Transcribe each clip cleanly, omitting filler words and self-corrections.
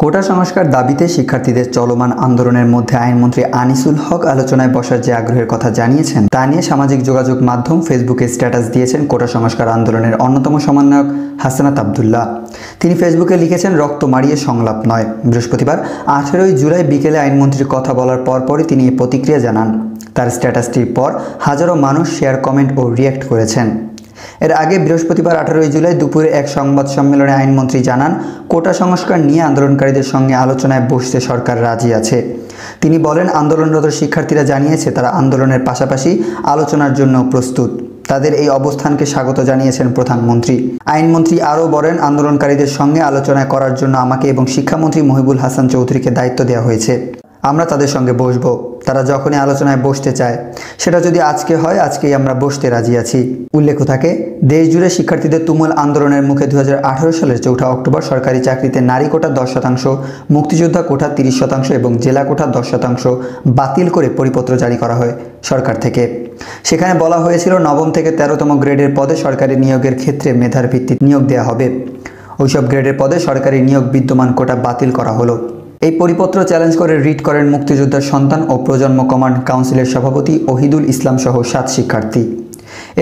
কোটা সংস্কার দাবিতে শিক্ষার্থীদের চলমান আন্দোলনের মধ্যে আইনমন্ত্রী আনিসুল হক আলোচনায় বসার যে আগ্রহের কথা জানিয়েছেন তা নিয়ে সামাজিক যোগাযোগ মাধ্যম ফেসবুকে স্ট্যাটাস দিয়েছেন কোটা সংস্কার আন্দোলনের অন্যতম সমন্বয়ক হাসনাত আবদুল্লাহ। তিনি ফেসবুকে লিখেছেন, রক্ত মারিয়ে সংলাপ নয়। বৃহস্পতিবার 18 জুলাই বিকেলে আইনমন্ত্রীর কথা বলার পরপরই তিনি এই প্রতিক্রিয়া জানান। তার স্ট্যাটাসটির পর হাজারো মানুষ শেয়ার, কমেন্ট ও রিয়্যাক্ট করেছেন। এর আগে বৃহস্পতিবার 18 জুলাই দুপুরে এক সংবাদ সম্মেলনে আইনমন্ত্রী জানান, কোটা সংস্কার নিয়ে আন্দোলনকারীদের সঙ্গে আলোচনায় বসতে সরকার রাজি আছে। তিনি বলেন, আন্দোলনরত শিক্ষার্থীরা জানিয়েছে তারা আন্দোলনের পাশাপাশি আলোচনার জন্য প্রস্তুত। তাদের এই অবস্থানকে স্বাগত জানিয়েছেন প্রধানমন্ত্রী। আইনমন্ত্রী আরও বলেন, আন্দোলনকারীদের সঙ্গে আলোচনা করার জন্য আমাকে এবং শিক্ষামন্ত্রী মহিবুল হাসান চৌধুরীকে দায়িত্ব দেওয়া হয়েছে। আমরা তাদের সঙ্গে বসব। তারা যখনই আলোচনায় বসতে চায়, সেটা যদি আজকে হয়, আজকেই আমরা বসতে রাজি আছি। উল্লেখ থাকে, দেশজুড়ে শিক্ষার্থীদের তুমুল আন্দোলনের মুখে 2018 সালের 4 অক্টোবর সরকারি চাকরিতে নারী কোটা 10%, মুক্তিযোদ্ধা কোটা 30% এবং জেলা কোটা 10% বাতিল করে পরিপত্র জারি করা হয় সরকার থেকে। সেখানে বলা হয়েছিল, নবম থেকে 13তম গ্রেডের পদে সরকারি নিয়োগের ক্ষেত্রে মেধার ভিত্তিতে নিয়োগ দেওয়া হবে। ওইসব গ্রেডের পদে সরকারি নিয়োগ বিদ্যমান কোটা বাতিল করা হলো। এই পরিপত্র চ্যালেঞ্জ করে রিট করেন মুক্তিযোদ্ধার সন্তান ও প্রজন্ম কমান্ড কাউন্সিলের সভাপতি ওহিদুল ইসলাম সহ 7 শিক্ষার্থী।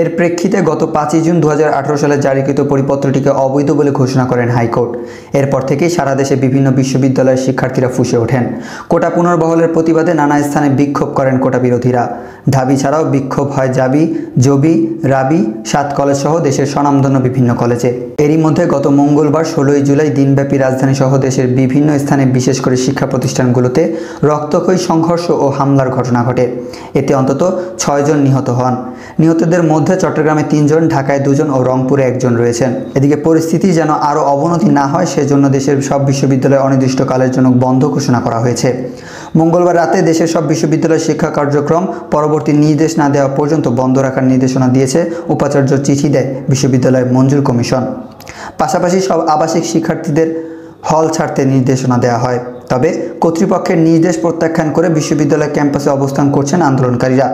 এর প্রেক্ষিতে গত 5 জুন 2018 সালে জারিকৃত পরিপত্রটিকে অবৈধ বলে ঘোষণা করেন হাইকোর্ট। এরপর থেকেই সারা দেশে বিভিন্ন বিশ্ববিদ্যালয়ের শিক্ষার্থীরা ফুঁসে ওঠেন। কোটা পুনর্বহালের প্রতিবাদে নানা স্থানে বিক্ষোভ করেন কোটা বিরোধীরা। ঢাবি ছাড়াও বিক্ষোভ হয় জাবি, জবি, রাবি, 7 কলেজ সহ দেশের স্বনামধন্য বিভিন্ন কলেজে। এরই মধ্যে গত মঙ্গলবার 16 জুলাই দিনব্যাপী রাজধানী সহ দেশের বিভিন্ন স্থানে, বিশেষ করে শিক্ষা প্রতিষ্ঠানগুলোতে রক্তক্ষয়ী সংঘর্ষ ও হামলার ঘটনা ঘটে। এতে অন্তত 6 জন নিহত হন। নিহতদের মধ্যে চট্টগ্রামে 3 জন, ঢাকায় 2 জন ও রংপুরে 1 জন রয়েছেন। এদিকে পরিস্থিতি যেন আরও অবনতি না হয়, সেজন্য দেশের সব বিশ্ববিদ্যালয় অনির্দিষ্টকালের জন্য বন্ধ ঘোষণা করা হয়েছে। মঙ্গলবার রাতে দেশের সব বিশ্ববিদ্যালয়ের শিক্ষা কার্যক্রম পরবর্তী নির্দেশ না দেওয়া পর্যন্ত বন্ধ রাখার নির্দেশনা দিয়েছে উপাচার্য চিঠি দেয় বিশ্ববিদ্যালয়ের মঞ্জুর কমিশন। পাশাপাশি সব আবাসিক শিক্ষার্থীদের হল ছাড়তে নির্দেশনা দেওয়া হয়। তবে কর্তৃপক্ষের নির্দেশ প্রত্যাখ্যান করে বিশ্ববিদ্যালয় ক্যাম্পাসে অবস্থান করছেন আন্দোলনকারীরা।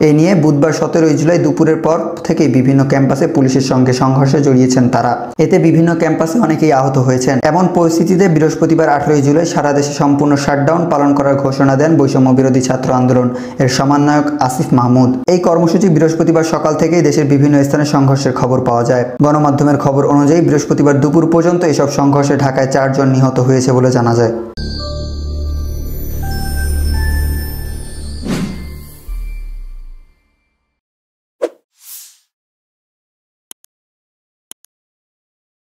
এ নিয়ে বুধবার 17 জুলাই দুপুরের পর থেকেই বিভিন্ন ক্যাম্পাসে পুলিশের সঙ্গে সংঘর্ষে জড়িয়েছেন তারা। এতে বিভিন্ন ক্যাম্পাসে অনেকেই আহত হয়েছেন। এমন পরিস্থিতিতে বৃহস্পতিবার 18 জুলাই সারা দেশে সম্পূর্ণ শাটডাউন পালন করার ঘোষণা দেন বৈষম্য বিরোধী ছাত্র আন্দোলন এর সমন্বয়ক আসিফ মাহমুদ। এই কর্মসূচি বৃহস্পতিবার সকাল থেকেই দেশের বিভিন্ন স্থানে সংঘর্ষের খবর পাওয়া যায়। গণমাধ্যমের খবর অনুযায়ী বৃহস্পতিবার দুপুর পর্যন্ত এসব সংঘর্ষে ঢাকায় 4 জন নিহত হয়েছে বলে জানা যায়।